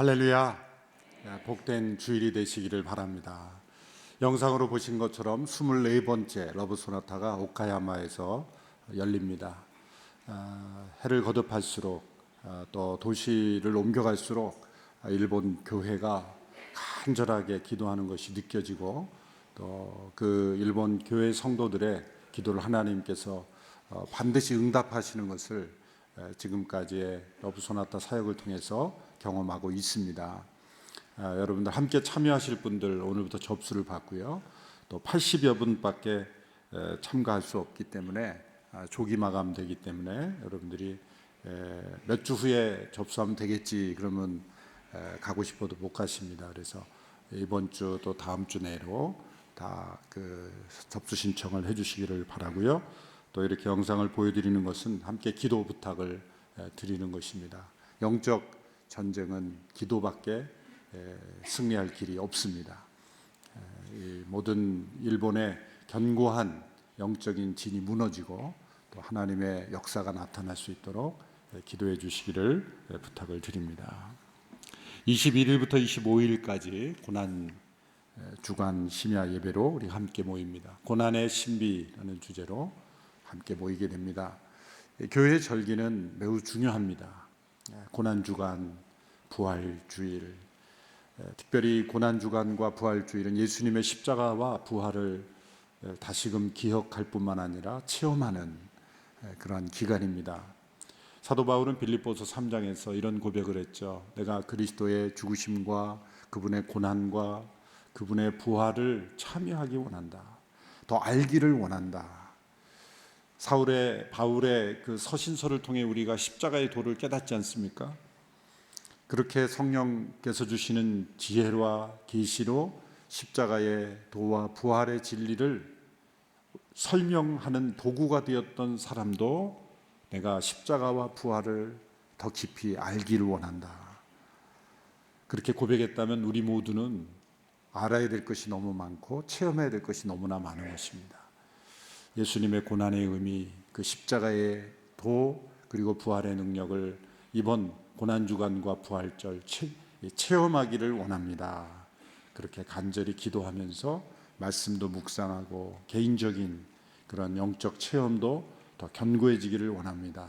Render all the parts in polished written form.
할렐루야. 복된 주일이 되시기를 바랍니다. 영상으로 보신 것처럼 24번째 러브 소나타가 오카야마에서 열립니다. 해를 거듭할수록 또 도시를 옮겨갈수록 일본 교회가 간절하게 기도하는 것이 느껴지고 또 그 일본 교회 성도들의 기도를 하나님께서 반드시 응답하시는 것을 지금까지의 러브 소나타 사역을 통해서 경험하고 있습니다. 여러분들 함께 참여하실 분들 오늘부터 접수를 받고요. 또 80여 분밖에 참가할 수 없기 때문에 조기 마감되기 때문에 여러분들이 몇 주 후에 접수하면 되겠지 그러면 가고 싶어도 못 가십니다. 그래서 이번 주 또 다음 주 내로 다 그 접수 신청을 해주시기를 바라고요. 또 이렇게 영상을 보여드리는 것은 함께 기도 부탁을 드리는 것입니다. 영적 전쟁은 기도밖에 승리할 길이 없습니다. 이 모든 일본의 견고한 영적인 진이 무너지고 또 하나님의 역사가 나타날 수 있도록 기도해 주시기를 부탁을 드립니다. 21일부터 25일까지 고난 주간 심야 예배로 우리 함께 모입니다. 고난의 신비라는 주제로 함께 모이게 됩니다. 교회 절기는 매우 중요합니다. 고난 주간, 부활 주일, 특별히 고난 주간과 부활 주일은 예수님의 십자가와 부활을 다시금 기억할 뿐만 아니라 체험하는 그러한 기간입니다. 사도 바울은 빌립보서 3장에서 이런 고백을 했죠. 내가 그리스도의 죽으심과 그분의 고난과 그분의 부활을 참여하기 원한다. 더 알기를 원한다. 바울의 그 서신서를 통해 우리가 십자가의 도를 깨닫지 않습니까? 그렇게 성령께서 주시는 지혜와 계시로 십자가의 도와 부활의 진리를 설명하는 도구가 되었던 사람도 내가 십자가와 부활을 더 깊이 알기를 원한다. 그렇게 고백했다면 우리 모두는 알아야 될 것이 너무 많고 체험해야 될 것이 너무나 많은 것입니다. 예수님의 고난의 의미, 그 십자가의 도 그리고 부활의 능력을 이번 고난주간과 부활절 체험하기를 원합니다. 그렇게 간절히 기도하면서 말씀도 묵상하고 개인적인 그런 영적 체험도 더 견고해지기를 원합니다.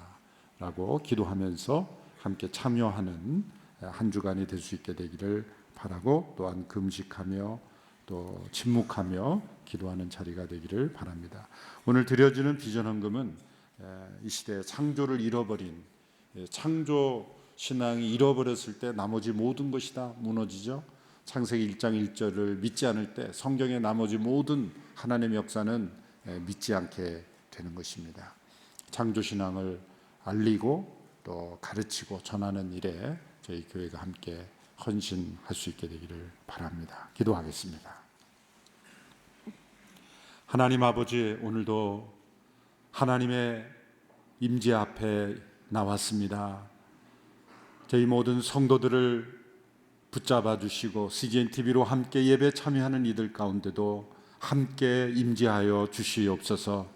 라고 기도하면서 함께 참여하는 한 주간이 될 수 있게 되기를 바라고 또한 금식하며 또 침묵하며 기도하는 자리가 되기를 바랍니다. 오늘 드려지는 비전 헌금은 이 시대에 창조를 잃어버린 창조 신앙이 잃어버렸을 때 나머지 모든 것이 다 무너지죠. 창세기 1장 1절을 믿지 않을 때 성경의 나머지 모든 하나님의 역사는 믿지 않게 되는 것입니다. 창조 신앙을 알리고 또 가르치고 전하는 일에 저희 교회가 함께 헌신할 수 있게 되기를 바랍니다. 기도하겠습니다. 하나님 아버지, 오늘도 하나님의 임재 앞에 나왔습니다. 저희 모든 성도들을 붙잡아 주시고 CGN TV로 함께 예배 참여하는 이들 가운데도 함께 임재하여 주시옵소서.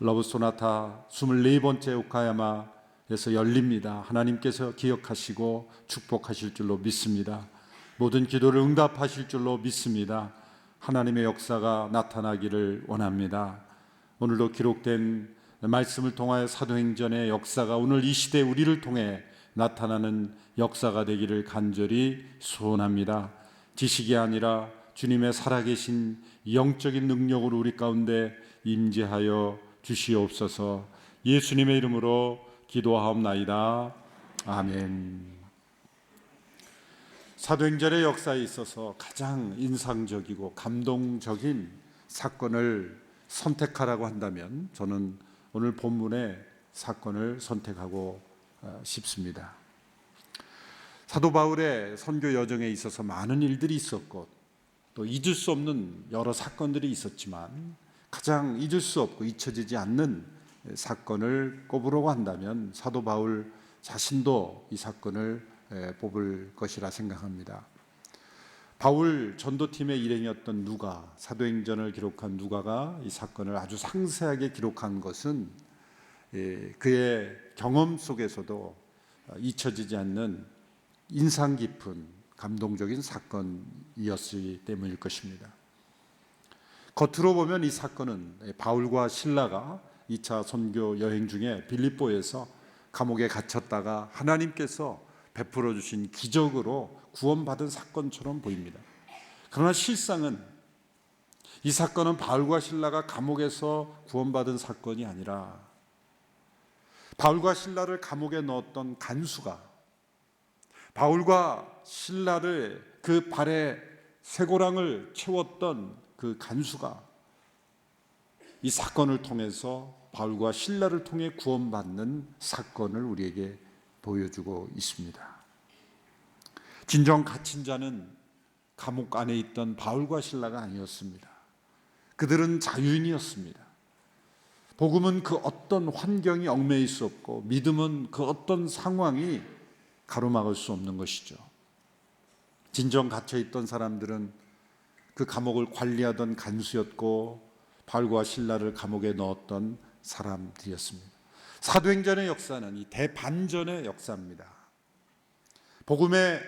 러브 소나타 24번째 오카야마에서 열립니다. 하나님께서 기억하시고 축복하실 줄로 믿습니다. 모든 기도를 응답하실 줄로 믿습니다. 하나님의 역사가 나타나기를 원합니다. 오늘도 기록된 말씀을 통하여 사도행전의 역사가 오늘 이 시대 우리를 통해 나타나는 역사가 되기를 간절히 소원합니다. 지식이 아니라 주님의 살아계신 영적인 능력으로 우리 가운데 임재하여 주시옵소서. 예수님의 이름으로 기도하옵나이다. 아멘. 사도행전의 역사에 있어서 가장 인상적이고 감동적인 사건을 선택하라고 한다면 저는 오늘 본문의 사건을 선택하고 싶습니다. 사도 바울의 선교 여정에 있어서 많은 일들이 있었고 또 잊을 수 없는 여러 사건들이 있었지만 가장 잊을 수 없고 잊혀지지 않는 사건을 꼽으라고 한다면 사도 바울 자신도 이 사건을 뽑을 것이라 생각합니다. 바울 전도팀의 일행이었던 누가, 사도행전을 기록한 누가가 이 사건을 아주 상세하게 기록한 것은 그의 경험 속에서도 잊혀지지 않는 인상 깊은 감동적인 사건이었기 때문일 것입니다. 겉으로 보면 이 사건은 바울과 실라가 2차 선교 여행 중에 빌립보에서 감옥에 갇혔다가 하나님께서 베풀어 주신 기적으로 구원받은 사건처럼 보입니다. 그러나 실상은 이 사건은 바울과 실라가 감옥에서 구원받은 사건이 아니라 바울과 신라를 감옥에 넣었던 간수가 바울과 신라를 그 발에 쇠고랑을 채웠던 그 간수가 이 사건을 통해서 바울과 신라를 통해 구원받는 사건을 우리에게 보여주고 있습니다. 진정 갇힌 자는 감옥 안에 있던 바울과 신라가 아니었습니다. 그들은 자유인이었습니다. 복음은 그 어떤 환경이 얽매일 수 없고 믿음은 그 어떤 상황이 가로막을 수 없는 것이죠. 진정 갇혀있던 사람들은 그 감옥을 관리하던 간수였고 바울과 실라를 감옥에 넣었던 사람들이었습니다. 사도행전의 역사는 이 대반전의 역사입니다. 복음의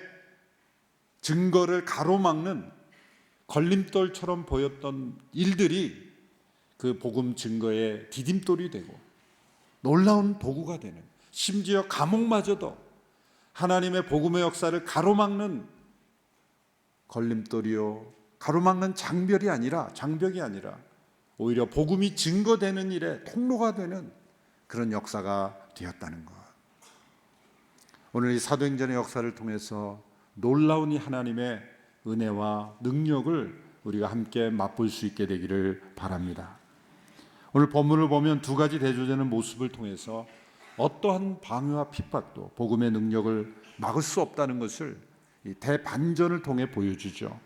증거를 가로막는 걸림돌처럼 보였던 일들이 그 복음 증거의 디딤돌이 되고 놀라운 도구가 되는, 심지어 감옥마저도 하나님의 복음의 역사를 가로막는 걸림돌이요, 가로막는 장벽이 아니라 오히려 복음이 증거되는 일에 통로가 되는 그런 역사가 되었다는 것. 오늘 이 사도행전의 역사를 통해서 놀라운 이 하나님의 은혜와 능력을 우리가 함께 맛볼 수 있게 되기를 바랍니다. 오늘 본문을 보면 두 가지 대조되는 모습을 통해서 어떠한 방해와 핍박도 복음의 능력을 막을 수 없다는 것을 이 대반전을 통해 보여주죠.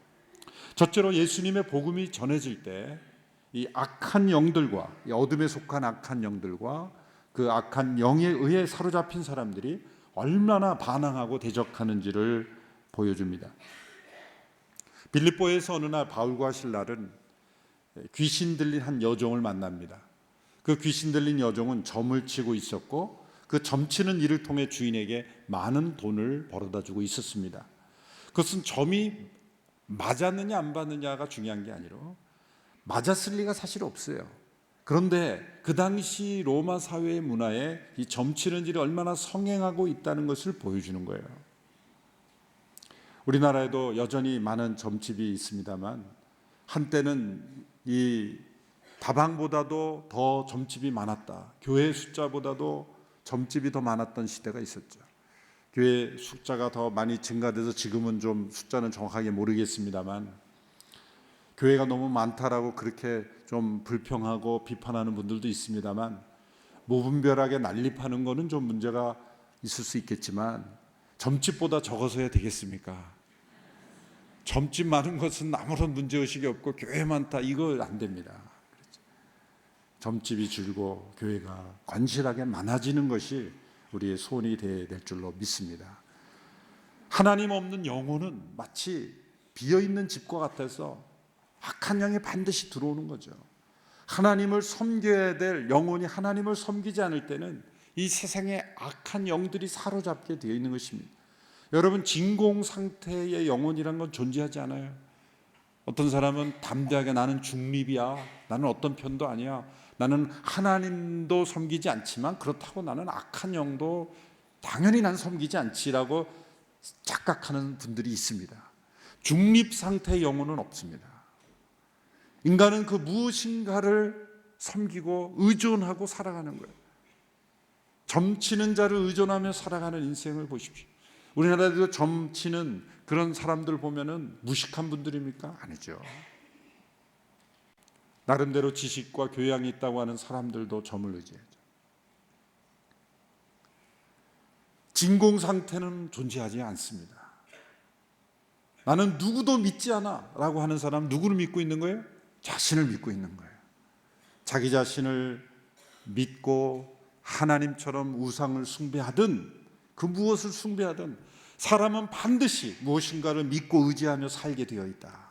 첫째로 예수님의 복음이 전해질 때 이 악한 영들과, 이 어둠에 속한 악한 영들과 그 악한 영에 의해 사로잡힌 사람들이 얼마나 반항하고 대적하는지를 보여줍니다. 빌립보에서 어느 날 바울과 실라는 귀신 들린 한 여종을 만납니다. 그 귀신 들린 여종은 점을 치고 있었고 그 점치는 일을 통해 주인에게 많은 돈을 벌어다 주고 있었습니다. 그것은 점이 맞았느냐 안 맞느냐가 중요한 게 아니라 맞았을 리가 사실 없어요. 그런데 그 당시 로마 사회의 문화에 이 점치는 일이 얼마나 성행하고 있다는 것을 보여주는 거예요. 우리나라에도 여전히 많은 점집이 있습니다만 한때는 이 다방보다도 더 점집이 많았다. 교회 숫자보다도 점집이 더 많았던 시대가 있었죠. 교회 숫자가 더 많이 증가돼서 지금은 좀 숫자는 정확하게 모르겠습니다만 교회가 너무 많다라고 그렇게 좀 불평하고 비판하는 분들도 있습니다만 무분별하게 난립하는 거는 좀 문제가 있을 수 있겠지만 점집보다 적어서야 되겠습니까? 점집 많은 것은 아무런 문제의식이 없고 교회 많다 이거 안 됩니다. 점집이 줄고 교회가 건실하게 많아지는 것이 우리의 소원이 되어야 될 줄로 믿습니다. 하나님 없는 영혼은 마치 비어있는 집과 같아서 악한 영이 반드시 들어오는 거죠. 하나님을 섬겨야 될 영혼이 하나님을 섬기지 않을 때는 이 세상에 악한 영들이 사로잡게 되어 있는 것입니다. 여러분, 진공 상태의 영혼이란 건 존재하지 않아요. 어떤 사람은 담대하게 나는 중립이야, 나는 어떤 편도 아니야, 나는 하나님도 섬기지 않지만 그렇다고 나는 악한 영도 당연히 난 섬기지 않지라고 착각하는 분들이 있습니다. 중립 상태의 영혼은 없습니다. 인간은 그 무엇인가를 섬기고 의존하고 살아가는 거예요. 점치는 자를 의존하며 살아가는 인생을 보십시오. 우리나라에도 점치는 그런 사람들 보면은 무식한 분들입니까? 아니죠. 나름대로 지식과 교양이 있다고 하는 사람들도 점을 의지하죠. 진공 상태는 존재하지 않습니다. 나는 누구도 믿지 않아 라고 하는 사람은 누구를 믿고 있는 거예요? 자신을 믿고 있는 거예요. 자기 자신을 믿고 하나님처럼 우상을 숭배하든 그 무엇을 숭배하든 사람은 반드시 무엇인가를 믿고 의지하며 살게 되어 있다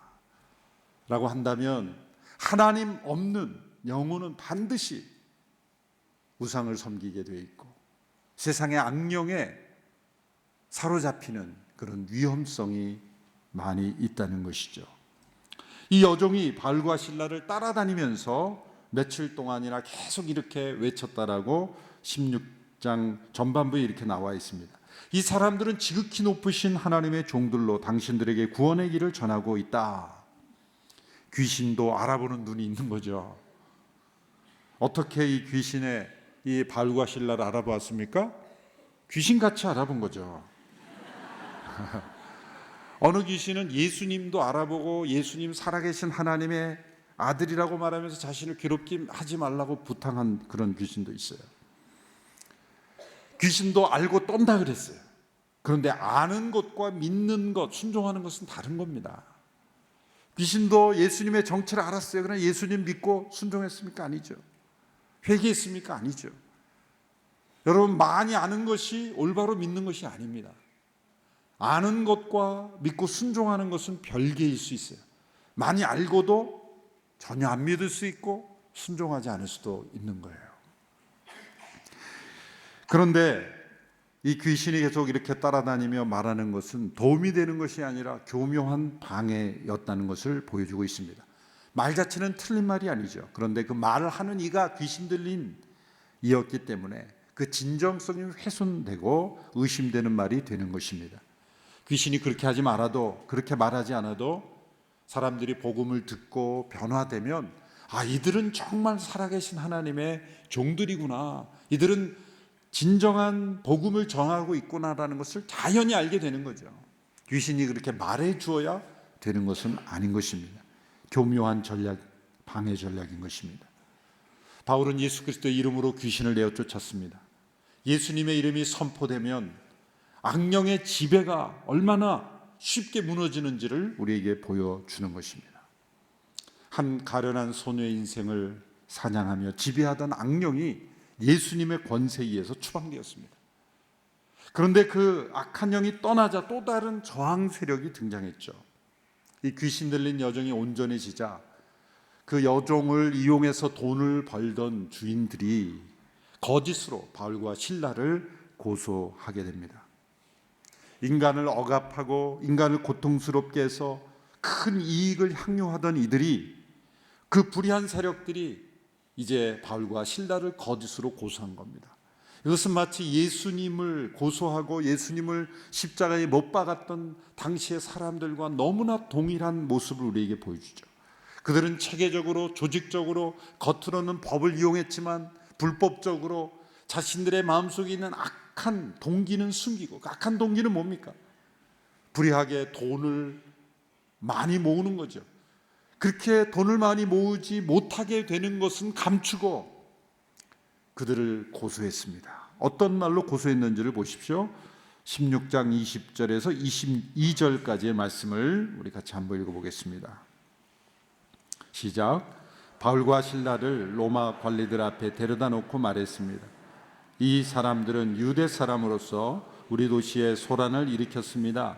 라고 한다면 하나님 없는 영혼은 반드시 우상을 섬기게 되어 있고 세상의 악령에 사로잡히는 그런 위험성이 많이 있다는 것이죠. 이 여종이 바울과 실라를 따라다니면서 며칠 동안이나 계속 이렇게 외쳤다라고 16장 전반부에 이렇게 나와 있습니다. 이 사람들은 지극히 높으신 하나님의 종들로 당신들에게 구원의 길을 전하고 있다. 귀신도 알아보는 눈이 있는 거죠. 어떻게 이 귀신의 이 바울과 실라를 알아보았습니까? 귀신같이 알아본 거죠. 어느 귀신은 예수님도 알아보고 예수님 살아계신 하나님의 아들이라고 말하면서 자신을 괴롭게 하지 말라고 부탁한 그런 귀신도 있어요. 귀신도 알고 떤다 그랬어요. 그런데 아는 것과 믿는 것, 순종하는 것은 다른 겁니다. 귀신도 예수님의 정체를 알았어요. 그러나 예수님 믿고 순종했습니까? 아니죠. 회개했습니까? 아니죠. 여러분, 많이 아는 것이 올바로 믿는 것이 아닙니다. 아는 것과 믿고 순종하는 것은 별개일 수 있어요. 많이 알고도 전혀 안 믿을 수 있고 순종하지 않을 수도 있는 거예요. 그런데 이 귀신이 계속 이렇게 따라다니며 말하는 것은 도움이 되는 것이 아니라 교묘한 방해였다는 것을 보여주고 있습니다. 말 자체는 틀린 말이 아니죠. 그런데 그 말을 하는 이가 귀신 들린 이였기 때문에 그 진정성이 훼손되고 의심되는 말이 되는 것입니다. 귀신이 그렇게 하지 말아도, 그렇게 말하지 않아도 사람들이 복음을 듣고 변화되면 이들은 정말 살아계신 하나님의 종들이구나, 이들은 진정한 복음을 전하고 있구나라는 것을 자연히 알게 되는 거죠. 귀신이 그렇게 말해 주어야 되는 것은 아닌 것입니다. 교묘한 전략, 방해 전략인 것입니다. 바울은 예수 그리스도의 이름으로 귀신을 내어 쫓았습니다. 예수님의 이름이 선포되면 악령의 지배가 얼마나 쉽게 무너지는지를 우리에게 보여주는 것입니다. 한 가련한 소녀의 인생을 사냥하며 지배하던 악령이 예수님의 권세에 의해서 추방되었습니다. 그런데 그 악한 영이 떠나자 또 다른 저항 세력이 등장했죠. 이 귀신 들린 여종이 온전해지자 그 여종을 이용해서 돈을 벌던 주인들이 거짓으로 바울과 실라를 고소하게 됩니다. 인간을 억압하고 인간을 고통스럽게 해서 큰 이익을 향유하던 이들이, 그 불의한 세력들이 이제 바울과 실라를 거짓으로 고소한 겁니다. 이것은 마치 예수님을 고소하고 예수님을 십자가에 못 박았던 당시의 사람들과 너무나 동일한 모습을 우리에게 보여주죠. 그들은 체계적으로, 조직적으로 겉으로는 법을 이용했지만 불법적으로 자신들의 마음속에 있는 악한 동기는 숨기고, 그 악한 동기는 뭡니까? 불의하게 돈을 많이 모으는 거죠. 그렇게 돈을 많이 모으지 못하게 되는 것은 감추고 그들을 고소했습니다. 어떤 말로 고소했는지를 보십시오. 16장 20절에서 22절까지의 말씀을 우리 같이 한번 읽어보겠습니다. 시작. 바울과 실라를 로마 관리들 앞에 데려다 놓고 말했습니다. 이 사람들은 유대 사람으로서 우리 도시에 소란을 일으켰습니다.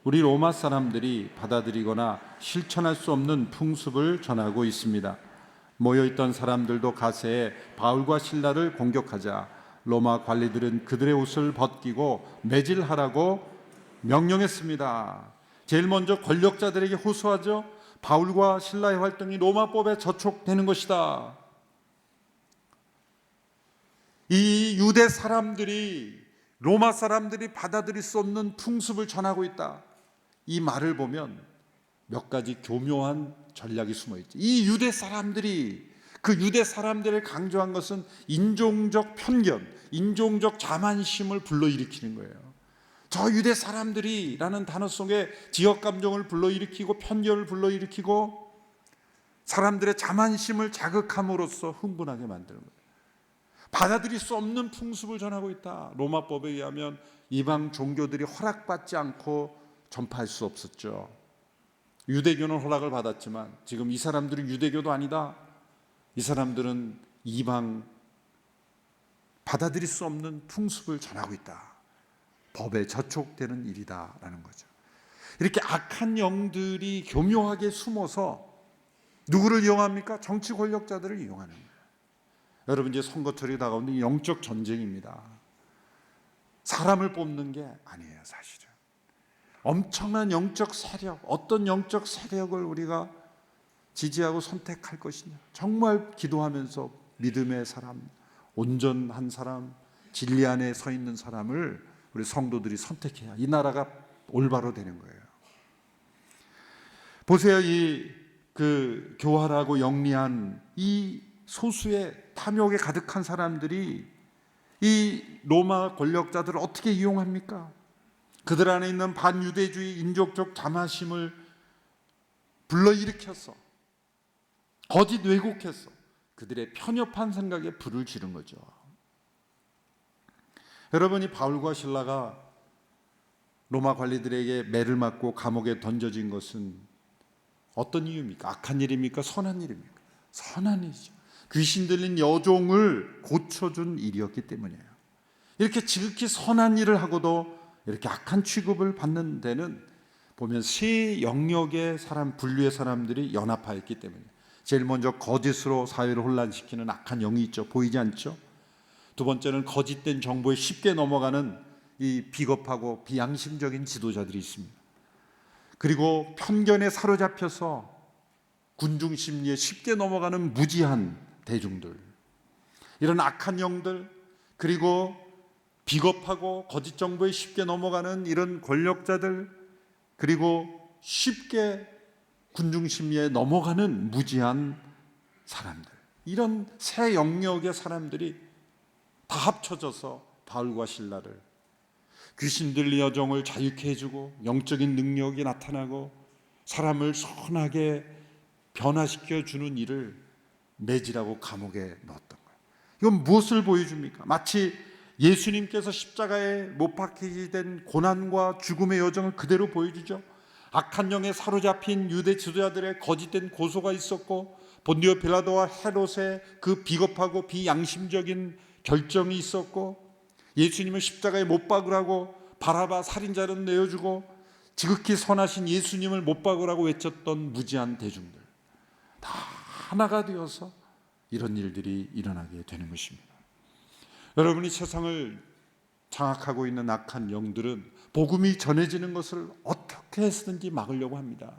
우리 로마 사람들이 받아들이거나 실천할 수 없는 풍습을 전하고 있습니다. 모여있던 사람들도 가세해 바울과 실라를 공격하자 로마 관리들은 그들의 옷을 벗기고 매질하라고 명령했습니다. 제일 먼저 권력자들에게 호소하죠. 바울과 실라의 활동이 로마법에 저촉되는 것이다. 이 유대 사람들이, 로마 사람들이 받아들일 수 없는 풍습을 전하고 있다. 이 말을 보면 몇 가지 교묘한 전략이 숨어 있죠. 이 유대 사람들이, 그 유대 사람들을 강조한 것은 인종적 편견, 인종적 자만심을 불러일으키는 거예요. 저 유대 사람들이라는 단어 속에 지역 감정을 불러일으키고 편견을 불러일으키고 사람들의 자만심을 자극함으로써 흥분하게 만드는 거예요. 받아들일 수 없는 풍습을 전하고 있다. 로마법에 의하면 이방 종교들이 허락받지 않고 전파할 수 없었죠. 유대교는 허락을 받았지만 지금 이 사람들은 유대교도 아니다. 이 사람들은 이방, 받아들일 수 없는 풍습을 전하고 있다. 법에 저촉되는 일이다라는 거죠. 이렇게 악한 영들이 교묘하게 숨어서 누구를 이용합니까? 정치 권력자들을 이용하는 거예요. 여러분, 이제 선거철이 다가오는데 영적 전쟁입니다. 사람을 뽑는 게 아니에요, 사실은. 엄청난 영적 세력, 어떤 영적 세력을 우리가 지지하고 선택할 것이냐. 정말 기도하면서 믿음의 사람, 온전한 사람, 진리 안에 서 있는 사람을 우리 성도들이 선택해야 이 나라가 올바로 되는 거예요. 보세요. 그 교활하고 영리한 이 소수의 탐욕에 가득한 사람들이 이 로마 권력자들을 어떻게 이용합니까? 그들 안에 있는 반유대주의 인종적 자만심을 불러일으켜서 거짓 왜곡해서 그들의 편협한 생각에 불을 지른 거죠. 여러분이 바울과 실라가 로마 관리들에게 매를 맞고 감옥에 던져진 것은 어떤 이유입니까? 악한 일입니까? 선한 일입니까? 선한 일이죠. 귀신 들린 여종을 고쳐준 일이었기 때문이에요. 이렇게 지극히 선한 일을 하고도 이렇게 악한 취급을 받는 데는 보면 세 영역의 사람, 분류의 사람들이 연합하여 있기 때문이에요. 제일 먼저 거짓으로 사회를 혼란시키는 악한 영이 있죠. 보이지 않죠? 두 번째는 거짓된 정보에 쉽게 넘어가는 이 비겁하고 비양심적인 지도자들이 있습니다. 그리고 편견에 사로잡혀서 군중 심리에 쉽게 넘어가는 무지한 대중들, 이런 악한 영들, 그리고 비겁하고 거짓 정보에 쉽게 넘어가는 이런 권력자들, 그리고 쉽게 군중 심리에 넘어가는 무지한 사람들, 이런 세 영역의 사람들이 다 합쳐져서 바울과 실라를 귀신 들린 여종을 자유케 해주고 영적인 능력이 나타나고 사람을 선하게 변화시켜 주는 일을 매질하고 감옥에 넣었던 거예요. 이건 무엇을 보여줍니까? 마치 예수님께서 십자가에 못 박히게 된 고난과 죽음의 여정을 그대로 보여주죠. 악한 영에 사로잡힌 유대 지도자들의 거짓된 고소가 있었고 본디오 빌라도와 헤롯의 그 비겁하고 비양심적인 결정이 있었고 예수님을 십자가에 못 박으라고 바라바 살인자를 내어주고 지극히 선하신 예수님을 못 박으라고 외쳤던 무지한 대중들, 다 하나가 되어서 이런 일들이 일어나게 되는 것입니다. 여러분이 세상을 장악하고 있는 악한 영들은 복음이 전해지는 것을 어떻게 해서든지 막으려고 합니다.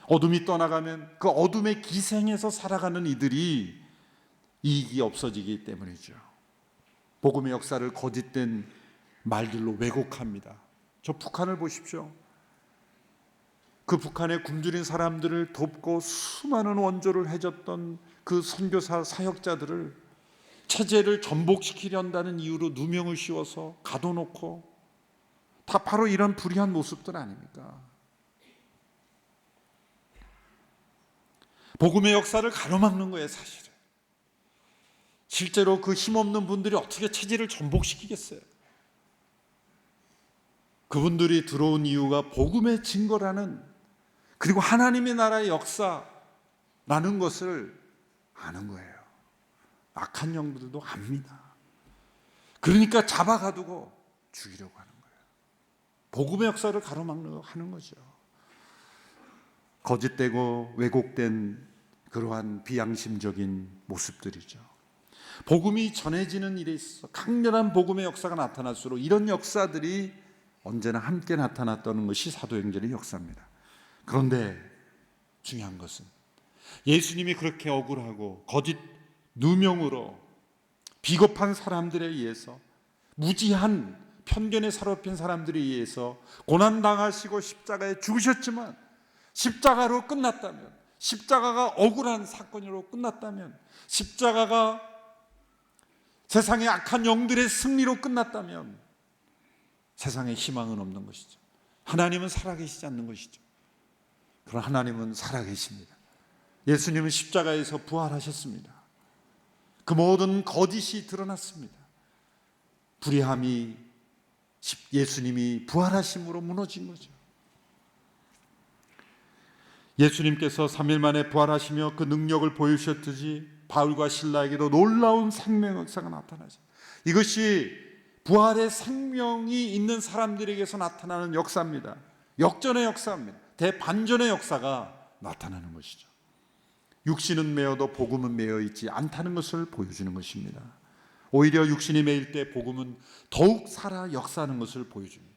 어둠이 떠나가면 그 어둠의 기생에서 살아가는 이들이 이익이 없어지기 때문이죠. 복음의 역사를 거짓된 말들로 왜곡합니다. 저 북한을 보십시오. 그 북한에 굶주린 사람들을 돕고 수많은 원조를 해줬던 그 선교사 사역자들을 체제를 전복시키려 한다는 이유로 누명을 씌워서 가둬놓고, 다 바로 이런 불의한 모습들 아닙니까? 복음의 역사를 가로막는 거예요, 사실은. 실제로 그 힘없는 분들이 어떻게 체제를 전복시키겠어요? 그분들이 들어온 이유가 복음의 증거라는, 그리고 하나님의 나라의 역사라는 것을 아는 거예요. 악한 영들도 압니다. 그러니까 잡아가두고 죽이려고 하는 거예요. 복음의 역사를 가로막는 하는 거죠. 거짓되고 왜곡된 그러한 비양심적인 모습들이죠. 복음이 전해지는 일에 있어서 강렬한 복음의 역사가 나타날수록 이런 역사들이 언제나 함께 나타났다는 것이 사도행전의 역사입니다. 그런데 중요한 것은 예수님이 그렇게 억울하고 거짓 누명으로 비겁한 사람들에 의해서, 무지한 편견에 사로잡힌 사람들에 의해서 고난당하시고 십자가에 죽으셨지만, 십자가로 끝났다면, 십자가가 억울한 사건으로 끝났다면, 십자가가 세상의 악한 영들의 승리로 끝났다면 세상에 희망은 없는 것이죠. 하나님은 살아계시지 않는 것이죠. 그러나 하나님은 살아계십니다. 예수님은 십자가에서 부활하셨습니다. 그 모든 거짓이 드러났습니다. 불의함이 예수님이 부활하심으로 무너진 거죠. 예수님께서 3일 만에 부활하시며 그 능력을 보여주셨듯이 바울과 실라에게도 놀라운 생명 역사가 나타나죠. 이것이 부활의 생명이 있는 사람들에게서 나타나는 역사입니다. 역전의 역사입니다. 대반전의 역사가 나타나는 것이죠. 육신은 매어도 복음은 매어 있지 않다는 것을 보여주는 것입니다. 오히려 육신이 매일 때 복음은 더욱 살아 역사하는 것을 보여줍니다.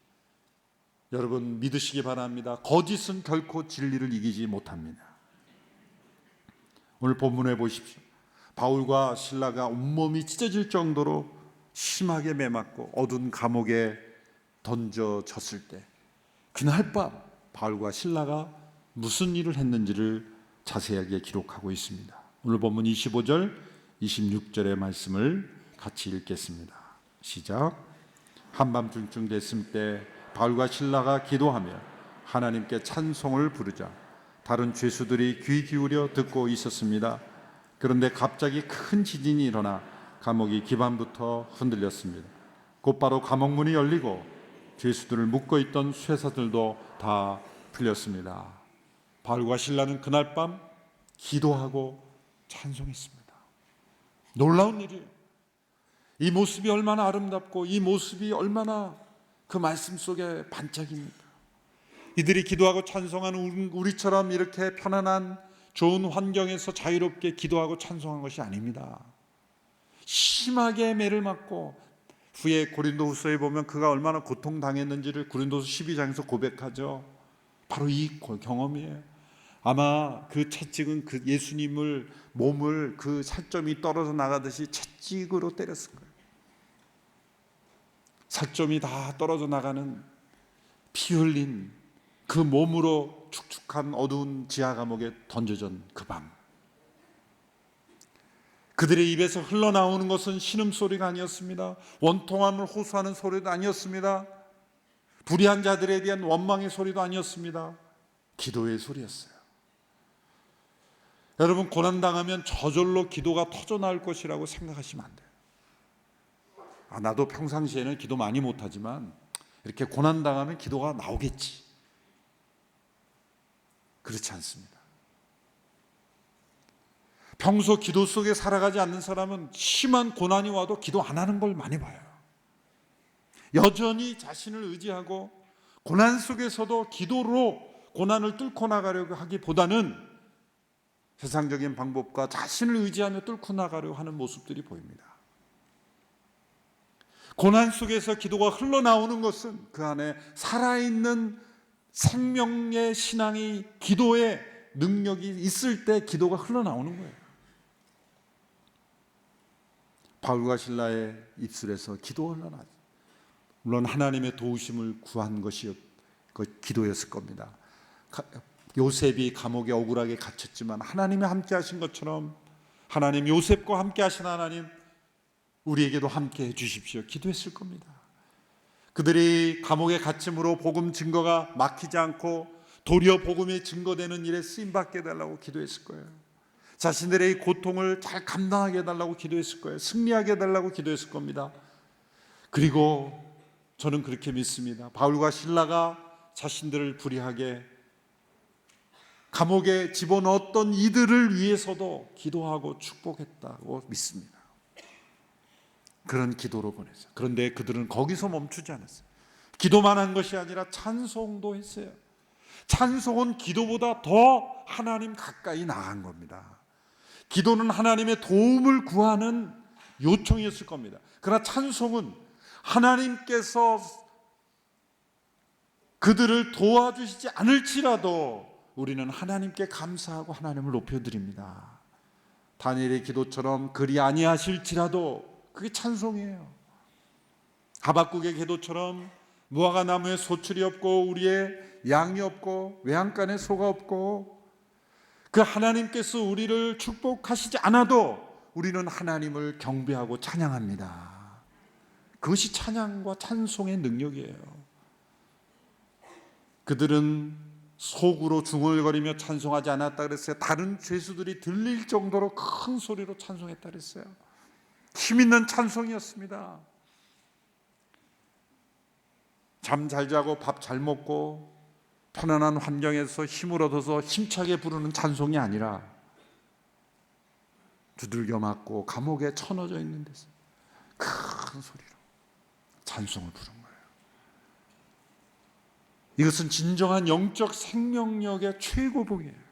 여러분 믿으시기 바랍니다. 거짓은 결코 진리를 이기지 못합니다. 오늘 본문에 보십시오. 바울과 실라가 온몸이 찢어질 정도로 심하게 매맞고 어두운 감옥에 던져졌을 때 그날 밤 바울과 실라가 무슨 일을 했는지를 자세하게 기록하고 있습니다. 오늘 본문 25절, 26절의 말씀을 같이 읽겠습니다. 시작. 한밤중쯤 됐을 때 바울과 실라가 기도하며 하나님께 찬송을 부르자 다른 죄수들이 귀 기울여 듣고 있었습니다. 그런데 갑자기 큰 지진이 일어나 감옥이 기반부터 흔들렸습니다. 곧바로 감옥문이 열리고 죄수들을 묶어 있던 쇠사들도 다 풀렸습니다. 바울과 실라는 그날 밤 기도하고 찬송했습니다. 놀라운 일이에요. 이 모습이 얼마나 아름답고 이 모습이 얼마나 그 말씀 속에 반짝입니까? 이들이 기도하고 찬송하는 우리처럼 이렇게 편안한 좋은 환경에서 자유롭게 기도하고 찬송한 것이 아닙니다. 심하게 매를 맞고 후에 고린도후서에 보면 그가 얼마나 고통당했는지를 고린도서 12장에서 고백하죠. 바로 이 경험이에요. 아마 그 채찍은 그 예수님을 몸을 그 살점이 떨어져 나가듯이 채찍으로 때렸을 거예요. 살점이 다 떨어져 나가는 피 흘린 그 몸으로 축축한 어두운 지하 감옥에 던져진 그 밤, 그들의 입에서 흘러나오는 것은 신음소리가 아니었습니다. 원통함을 호소하는 소리도 아니었습니다. 불의한 자들에 대한 원망의 소리도 아니었습니다. 기도의 소리였어요. 여러분, 고난당하면 저절로 기도가 터져나올 것이라고 생각하시면 안 돼요. 나도 평상시에는 기도 많이 못하지만 이렇게 고난당하면 기도가 나오겠지. 그렇지 않습니다. 평소 기도 속에 살아가지 않는 사람은 심한 고난이 와도 기도 안 하는 걸 많이 봐요. 여전히 자신을 의지하고 고난 속에서도 기도로 고난을 뚫고 나가려고 하기보다는 세상적인 방법과 자신을 의지하며 뚫고 나가려고 하는 모습들이 보입니다. 고난 속에서 기도가 흘러나오는 것은 그 안에 살아있는 생명의 신앙이, 기도의 능력이 있을 때 기도가 흘러나오는 거예요. 바울과 실라의 입술에서 기도가 흘러나죠. 물론 하나님의 도우심을 구한 것이 기도였을 겁니다. 요셉이 감옥에 억울하게 갇혔지만 하나님이 함께 하신 것처럼 하나님, 요셉과 함께 하신 하나님, 우리에게도 함께 해 주십시오. 기도했을 겁니다. 그들이 감옥에 갇힘으로 복음 증거가 막히지 않고 도리어 복음이 증거되는 일에 쓰임받게 해달라고 기도했을 거예요. 자신들의 이 고통을 잘 감당하게 해달라고 기도했을 거예요. 승리하게 해달라고 기도했을 겁니다. 그리고 저는 그렇게 믿습니다. 바울과 실라가 자신들을 불의하게 감옥에 집어넣었던 이들을 위해서도 기도하고 축복했다고 믿습니다. 그런 기도로 보냈어요. 그런데 그들은 거기서 멈추지 않았어요. 기도만 한 것이 아니라 찬송도 했어요. 찬송은 기도보다 더 하나님 가까이 나간 겁니다. 기도는 하나님의 도움을 구하는 요청이었을 겁니다. 그러나 찬송은 하나님께서 그들을 도와주시지 않을지라도 우리는 하나님께 감사하고 하나님을 높여드립니다. 다니엘의 기도처럼 그리 아니하실지라도 그게 찬송이에요. 하박국의 기도처럼 무화과 나무에 소출이 없고 우리의 양이 없고 외양간에 소가 없고 그 하나님께서 우리를 축복하시지 않아도 우리는 하나님을 경배하고 찬양합니다. 그것이 찬양과 찬송의 능력이에요. 그들은 속으로 중얼거리며 찬송하지 않았다 그랬어요. 다른 죄수들이 들릴 정도로 큰 소리로 찬송했다 그랬어요. 힘있는 찬송이었습니다. 잠 잘 자고 밥 잘 먹고 편안한 환경에서 힘을 얻어서 힘차게 부르는 찬송이 아니라 두들겨 맞고 감옥에 쳐넣어져 있는 데서 큰 소리로 찬송을 부른 거예요. 이것은 진정한 영적 생명력의 최고봉이에요.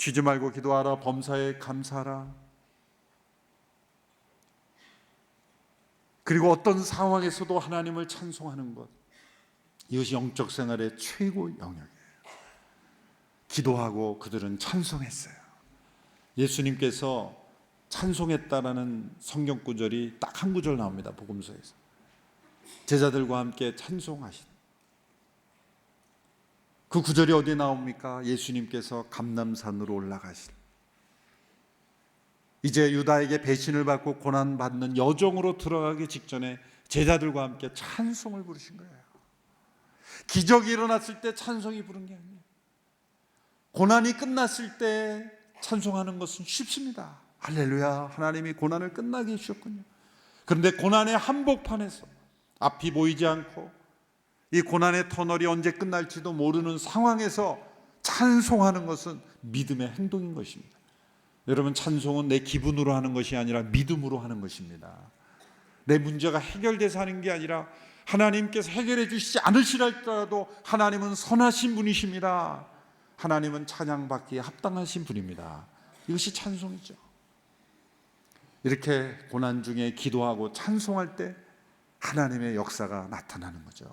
쉬지 말고 기도하라, 범사에 감사하라. 그리고 어떤 상황에서도 하나님을 찬송하는 것, 이것이 영적 생활의 최고 영역이에요. 기도하고 그들은 찬송했어요. 예수님께서 찬송했다라는 성경 구절이 딱 한 구절 나옵니다. 복음서에서. 제자들과 함께 찬송하신. 그 구절이 어디에 나옵니까? 예수님께서 감람산으로 올라가실, 이제 유다에게 배신을 받고 고난받는 여정으로 들어가기 직전에 제자들과 함께 찬송을 부르신 거예요. 기적이 일어났을 때 찬송이 부른 게 아니에요. 고난이 끝났을 때 찬송하는 것은 쉽습니다. 할렐루야, 하나님이 고난을 끝나게 해주셨군요. 그런데 고난의 한복판에서 앞이 보이지 않고 이 고난의 터널이 언제 끝날지도 모르는 상황에서 찬송하는 것은 믿음의 행동인 것입니다. 여러분, 찬송은 내 기분으로 하는 것이 아니라 믿음으로 하는 것입니다. 내 문제가 해결돼서 하는 게 아니라 하나님께서 해결해 주시지 않으시더라도 하나님은 선하신 분이십니다. 하나님은 찬양받기에 합당하신 분입니다. 이것이 찬송이죠. 이렇게 고난 중에 기도하고 찬송할 때 하나님의 역사가 나타나는 거죠.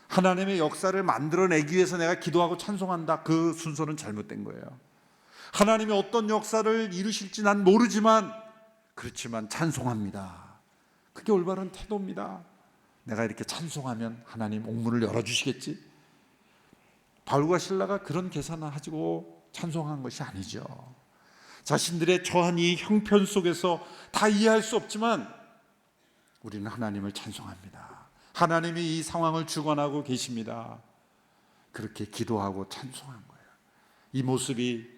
하나님의 역사를 만들어내기 위해서 내가 기도하고 찬송한다, 그 순서는 잘못된 거예요. 하나님이 어떤 역사를 이루실지 난 모르지만 그렇지만 찬송합니다. 그게 올바른 태도입니다. 내가 이렇게 찬송하면 하나님 옥문을 열어주시겠지. 바울과 실라가 그런 계산을 가지고 찬송한 것이 아니죠. 자신들의 저한 이 형편 속에서 다 이해할 수 없지만 우리는 하나님을 찬송합니다. 하나님이 이 상황을 주관하고 계십니다. 그렇게 기도하고 찬송한 거예요. 이 모습이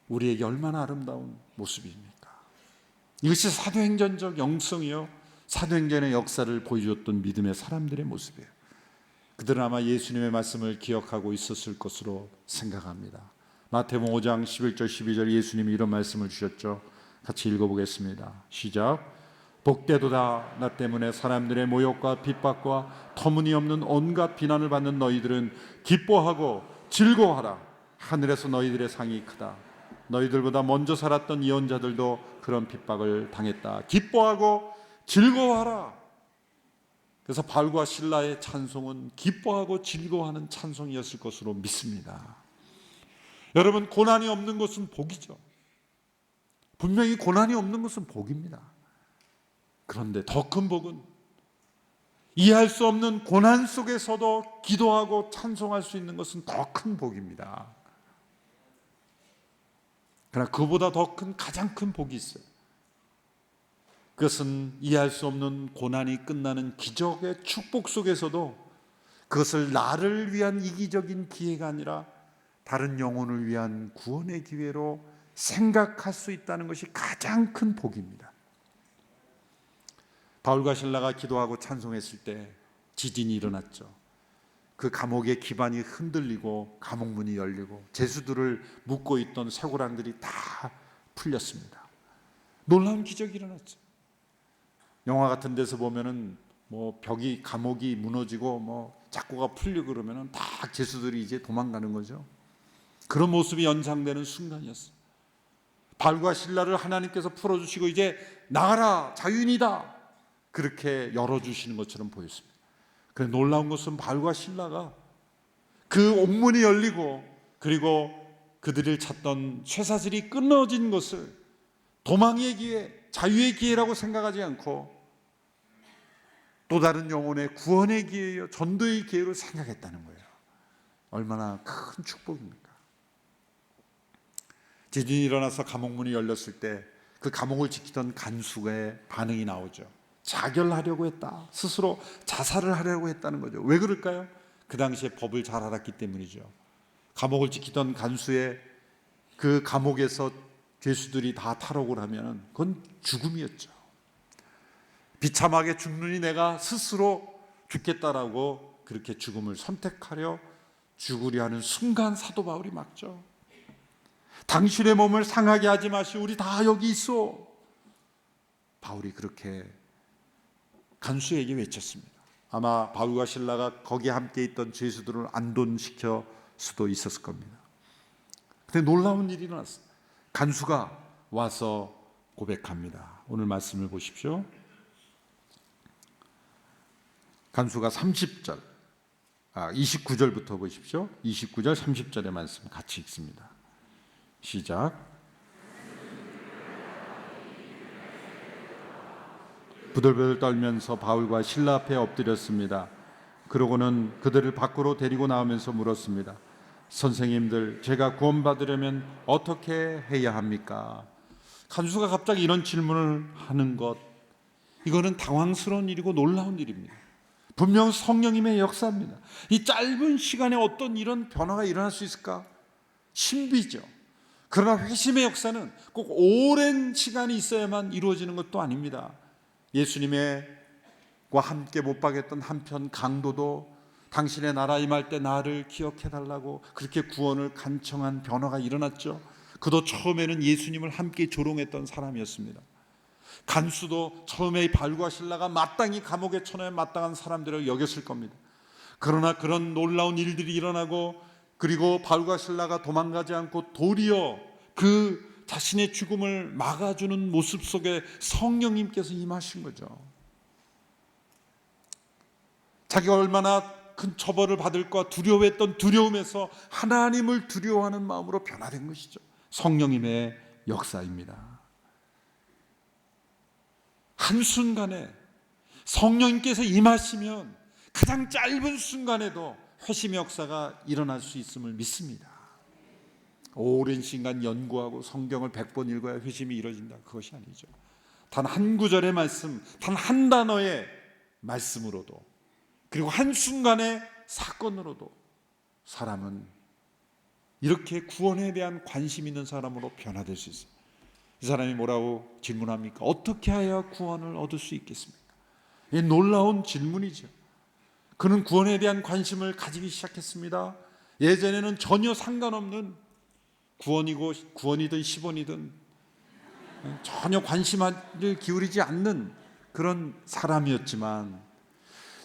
우리에게 얼마나 아름다운 모습입니까? 이것이 사도행전적 영성이요, 사도행전의 역사를 보여줬던 믿음의 사람들의 모습이에요. 그들은 아마 예수님의 말씀을 기억하고 있었을 것으로 생각합니다. 마태복음 5장 11절 12절 예수님이 이런 말씀을 주셨죠. 같이 읽어보겠습니다. 시작. 복되도다 나 때문에 사람들의 모욕과 핍박과 터무니없는 온갖 비난을 받는 너희들은 기뻐하고 즐거워하라. 하늘에서 너희들의 상이 크다. 너희들보다 먼저 살았던 예언자들도 그런 핍박을 당했다. 기뻐하고 즐거워하라. 그래서 바울과 실라의 찬송은 기뻐하고 즐거워하는 찬송이었을 것으로 믿습니다. 여러분, 고난이 없는 것은 복이죠. 분명히 고난이 없는 것은 복입니다. 그런데 더 큰 복은 이해할 수 없는 고난 속에서도 기도하고 찬송할 수 있는 것은 더 큰 복입니다. 그러나 그보다 더 큰, 가장 큰 복이 있어요. 그것은 이해할 수 없는 고난이 끝나는 기적의 축복 속에서도 그것을 나를 위한 이기적인 기회가 아니라 다른 영혼을 위한 구원의 기회로 생각할 수 있다는 것이 가장 큰 복입니다. 바울과 실라가 기도하고 찬송했을 때 지진이 일어났죠. 그 감옥의 기반이 흔들리고 감옥문이 열리고 죄수들을 묶고 있던 쇠고랑들이 다 풀렸습니다. 놀라운 기적이 일어났죠. 영화 같은 데서 보면은 벽이, 감옥이 무너지고 작고가 풀리고 그러면은 다 죄수들이 이제 도망가는 거죠. 그런 모습이 연상되는 순간이었어요. 바울과 실라를 하나님께서 풀어주시고 이제 나가라, 자유인이다, 그렇게 열어주시는 것처럼 보였습니다. 그런데 놀라운 것은 바울과 실라가 그 옥문이 열리고 그리고 그들을 찾던 쇠사슬이 끊어진 것을 도망의 기회, 자유의 기회라고 생각하지 않고 또 다른 영혼의 구원의 기회요, 전도의 기회로 생각했다는 거예요. 얼마나 큰 축복입니까? 지진이 일어나서 감옥문이 열렸을 때 그 감옥을 지키던 간수의 반응이 나오죠. 자결하려고 했다. 스스로 자살을 하려고 했다는 거죠. 왜 그럴까요? 그 당시에 법을 잘 알았기 때문이죠. 감옥을 지키던 간수의 그 감옥에서 죄수들이 다 탈옥을 하면 그건 죽음이었죠. 비참하게 죽느니 내가 스스로 죽겠다라고 그렇게 죽음을 선택하려 죽으려 하는 순간 사도 바울이 막죠. 당신의 몸을 상하게 하지 마시오. 우리 다 여기 있어. 바울이 그렇게 간수에게 외쳤습니다. 아마 바울과 실라가 거기에 함께 있던 죄수들을 안돈시켜 수도 있었을 겁니다. 그런데 놀라운 일이 일어났어요. 간수가 와서 고백합니다. 오늘 말씀을 보십시오. 간수가 30절, 29절부터 보십시오. 29절, 30절의 말씀 같이 읽습니다. 시작. 부들부들 떨면서 바울과 실라 앞에 엎드렸습니다. 그러고는 그들을 밖으로 데리고 나오면서 물었습니다. 선생님들, 제가 구원받으려면 어떻게 해야 합니까? 간수가 갑자기 이런 질문을 하는 것, 이거는 당황스러운 일이고 놀라운 일입니다. 분명 성령님의 역사입니다. 이 짧은 시간에 어떤 이런 변화가 일어날 수 있을까? 신비죠. 그러나 회심의 역사는 꼭 오랜 시간이 있어야만 이루어지는 것도 아닙니다. 예수님과 함께 못 박였던 한편 강도도 당신의 나라 임할 때 나를 기억해달라고 그렇게 구원을 간청한 변화가 일어났죠. 그도 처음에는 예수님을 함께 조롱했던 사람이었습니다. 간수도 처음에 바울과 실라가 마땅히 감옥에 쳐넣어야 마땅한 사람들을 여겼을 겁니다. 그러나 그런 놀라운 일들이 일어나고, 그리고 바울과 실라가 도망가지 않고 도리어 그 자신의 죽음을 막아주는 모습 속에 성령님께서 임하신 거죠. 자기가 얼마나 큰 처벌을 받을까 두려워했던 두려움에서 하나님을 두려워하는 마음으로 변화된 것이죠. 성령님의 역사입니다. 한순간에 성령님께서 임하시면 가장 짧은 순간에도 회심의 역사가 일어날 수 있음을 믿습니다. 오랜 시간 연구하고 성경을 100번 읽어야 회심이 이루어진다, 그것이 아니죠. 단 한 구절의 말씀, 단 한 단어의 말씀으로도, 그리고 한순간의 사건으로도 사람은 이렇게 구원에 대한 관심 있는 사람으로 변화될 수 있어요. 이 사람이 뭐라고 질문합니까? 어떻게 해야 구원을 얻을 수 있겠습니까? 이 놀라운 질문이죠. 그는 구원에 대한 관심을 가지기 시작했습니다. 예전에는 전혀 상관없는, 구원이든 10원이든 전혀 관심을 기울이지 않는 그런 사람이었지만,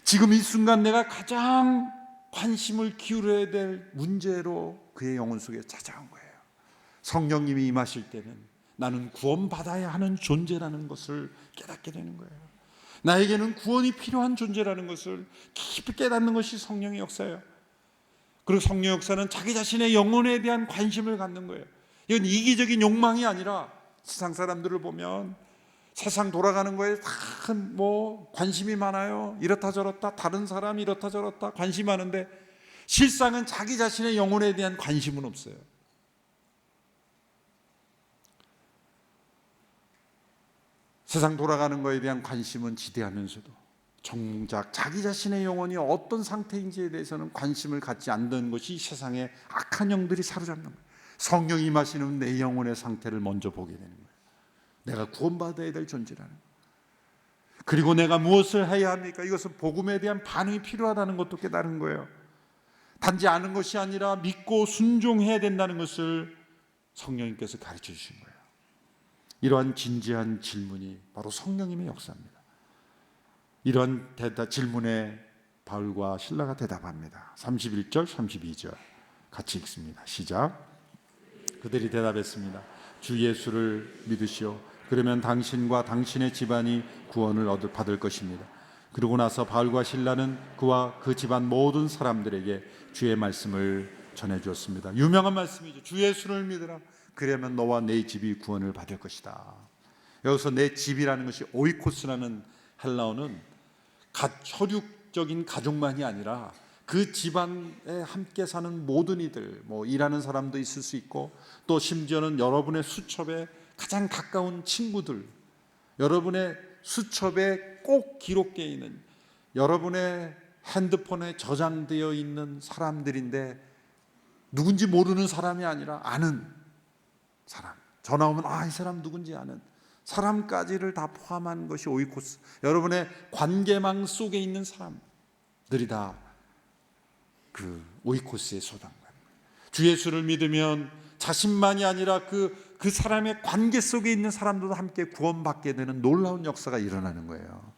지금 이 순간 내가 가장 관심을 기울여야 될 문제로 그의 영혼 속에 찾아온 거예요. 성령님이 임하실 때는 나는 구원받아야 하는 존재라는 것을 깨닫게 되는 거예요. 나에게는 구원이 필요한 존재라는 것을 깊이 깨닫는 것이 성령의 역사예요. 그리고 성령 역사는 자기 자신의 영혼에 대한 관심을 갖는 거예요. 이건 이기적인 욕망이 아니라, 세상 사람들을 보면 세상 돌아가는 거에 다 관심이 많아요. 이렇다 저렇다, 다른 사람이 이렇다 저렇다 관심이 많은데 실상은 자기 자신의 영혼에 대한 관심은 없어요. 세상 돌아가는 거에 대한 관심은 지대하면서도 정작 자기 자신의 영혼이 어떤 상태인지에 대해서는 관심을 갖지 않는 것이 세상의 악한 영들이 사로잡는 거예요. 성령이 임하시는 내 영혼의 상태를 먼저 보게 되는 거예요. 내가 구원받아야 될 존재라는 거예요. 그리고 내가 무엇을 해야 합니까? 이것은 복음에 대한 반응이 필요하다는 것도 깨달은 거예요. 단지 아는 것이 아니라 믿고 순종해야 된다는 것을 성령님께서 가르쳐 주신 거예요. 이러한 진지한 질문이 바로 성령님의 역사입니다. 이러한 질문에 바울과 실라가 대답합니다. 31절, 32절 같이 읽습니다. 시작. 그들이 대답했습니다. 주 예수를 믿으시오. 그러면 당신과 당신의 집안이 구원을 받을 것입니다. 그러고 나서 바울과 실라는 그와 그 집안 모든 사람들에게 주의 말씀을 전해주었습니다. 유명한 말씀이죠. 주 예수를 믿으라. 그러면 너와 내 집이 구원을 받을 것이다. 여기서 내 집이라는 것이 오이코스라는 헬라어는 혈육적인 가족만이 아니라 그 집안에 함께 사는 모든 이들, 일하는 사람도 있을 수 있고, 또 심지어는 여러분의 수첩에 가장 가까운 친구들, 여러분의 수첩에 꼭 기록되어 있는, 여러분의 핸드폰에 저장되어 있는 사람들인데 누군지 모르는 사람이 아니라 아는 사람, 전화 오면 이 사람 누군지 아는 사람까지를 다 포함한 것이 오이코스. 여러분의 관계망 속에 있는 사람들이 다 그 오이코스의 소단관. 주 예수를 믿으면 자신만이 아니라 그 사람의 관계 속에 있는 사람들도 함께 구원받게 되는 놀라운 역사가 일어나는 거예요.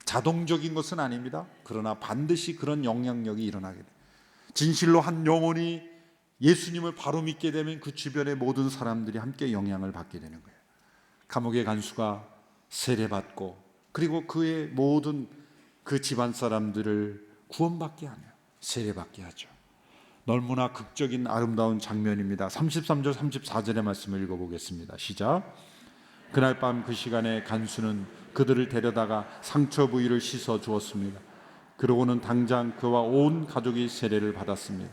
자동적인 것은 아닙니다. 그러나 반드시 그런 영향력이 일어나게 돼요. 진실로 한 영혼이 예수님을 바로 믿게 되면 그 주변의 모든 사람들이 함께 영향을 받게 되는 거예요. 감옥의 간수가 세례받고, 그리고 그의 모든 그 집안 사람들을 구원받게 하며 세례받게 하죠. 너무나 극적인 아름다운 장면입니다. 33절 34절의 말씀을 읽어보겠습니다. 시작. 그날 밤 그 시간에 간수는 그들을 데려다가 상처 부위를 씻어 주었습니다. 그러고는 당장 그와 온 가족이 세례를 받았습니다.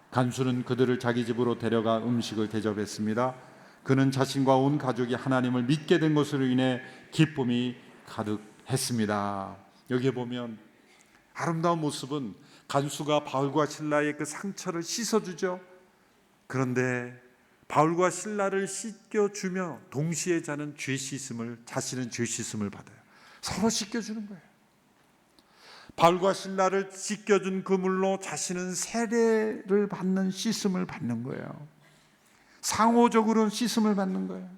간수는 그들을 자기 집으로 데려가 음식을 대접했습니다. 그는 자신과 온 가족이 하나님을 믿게 된 것으로 인해 기쁨이 가득했습니다. 여기에 보면 아름다운 모습은 간수가 바울과 실라의 그 상처를 씻어주죠. 그런데 바울과 실라를 씻겨주며 동시에 자신은 죄 씻음을 받아요. 서로 씻겨주는 거예요. 바울과 실라를 씻겨준 그 물로 자신은 세례를 받는 씻음을 받는 거예요. 상호적으로 씻음을 받는 거예요.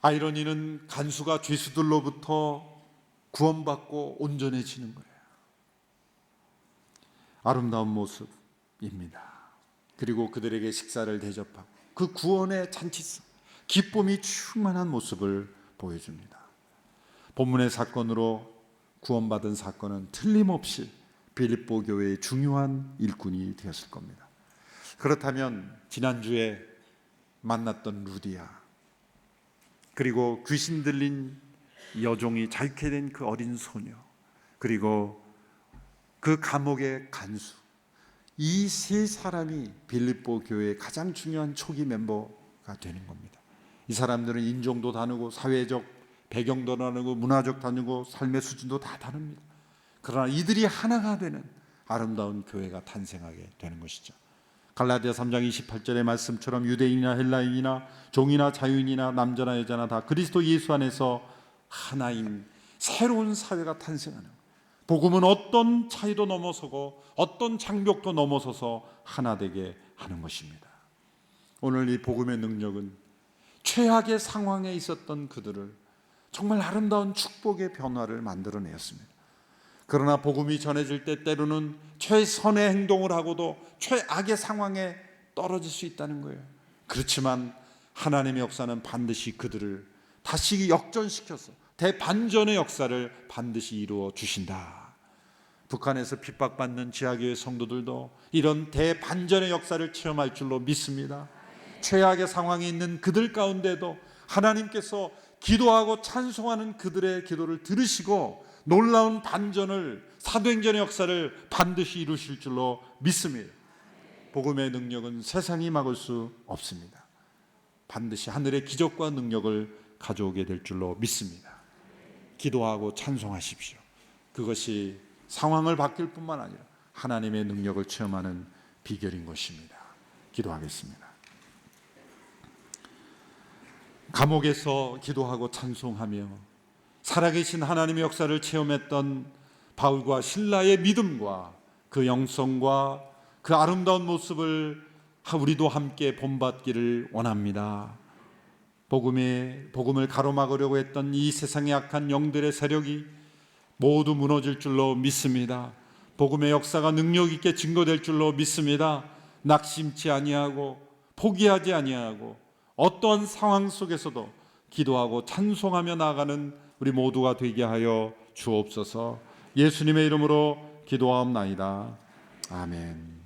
아이러니는 간수가 죄수들로부터 구원받고 온전해지는 거예요. 아름다운 모습입니다. 그리고 그들에게 식사를 대접하고 그 구원의 잔치성, 기쁨이 충만한 모습을 보여줍니다. 본문의 사건으로 구원받은 사건은 틀림없이 빌립보 교회의 중요한 일꾼이 되었을 겁니다. 그렇다면 지난주에 만났던 루디아, 그리고 귀신 들린 여종이 자유케 된 그 어린 소녀, 그리고 그 감옥의 간수, 이 세 사람이 빌립보 교회의 가장 중요한 초기 멤버가 되는 겁니다. 이 사람들은 인종도 다르고 사회적 배경도 다르고 문화적 다르고 삶의 수준도 다 다릅니다. 그러나 이들이 하나가 되는 아름다운 교회가 탄생하게 되는 것이죠. 갈라디아 3장 28절의 말씀처럼 유대인이나 헬라인이나 종이나 자유인이나 남자나 여자나 다 그리스도 예수 안에서 하나인 새로운 사회가 탄생하는, 복음은 어떤 차이도 넘어서고 어떤 장벽도 넘어서서 하나 되게 하는 것입니다. 오늘 이 복음의 능력은 최악의 상황에 있었던 그들을 정말 아름다운 축복의 변화를 만들어내었습니다. 그러나 복음이 전해질 때 때로는 최선의 행동을 하고도 최악의 상황에 떨어질 수 있다는 거예요. 그렇지만 하나님의 역사는 반드시 그들을 다시 역전시켜서 대반전의 역사를 반드시 이루어 주신다. 북한에서 핍박받는 지하교회 성도들도 이런 대반전의 역사를 체험할 줄로 믿습니다. 최악의 상황에 있는 그들 가운데도 하나님께서 기도하고 찬송하는 그들의 기도를 들으시고 놀라운 반전을, 사도행전의 역사를 반드시 이루실 줄로 믿습니다. 복음의 능력은 세상이 막을 수 없습니다. 반드시 하늘의 기적과 능력을 가져오게 될 줄로 믿습니다. 기도하고 찬송하십시오. 그것이 상황을 바뀔 뿐만 아니라 하나님의 능력을 체험하는 비결인 것입니다. 기도하겠습니다. 감옥에서 기도하고 찬송하며 살아계신 하나님의 역사를 체험했던 바울과 실라의 믿음과 그 영성과 그 아름다운 모습을 우리도 함께 본받기를 원합니다. 복음을 가로막으려고 했던 이 세상의 악한 영들의 세력이 모두 무너질 줄로 믿습니다. 복음의 역사가 능력 있게 증거될 줄로 믿습니다. 낙심치 아니하고 포기하지 아니하고 어떠한 상황 속에서도 기도하고 찬송하며 나아가는 우리 모두가 되게 하여 주옵소서. 예수님의 이름으로 기도하옵나이다. 아멘.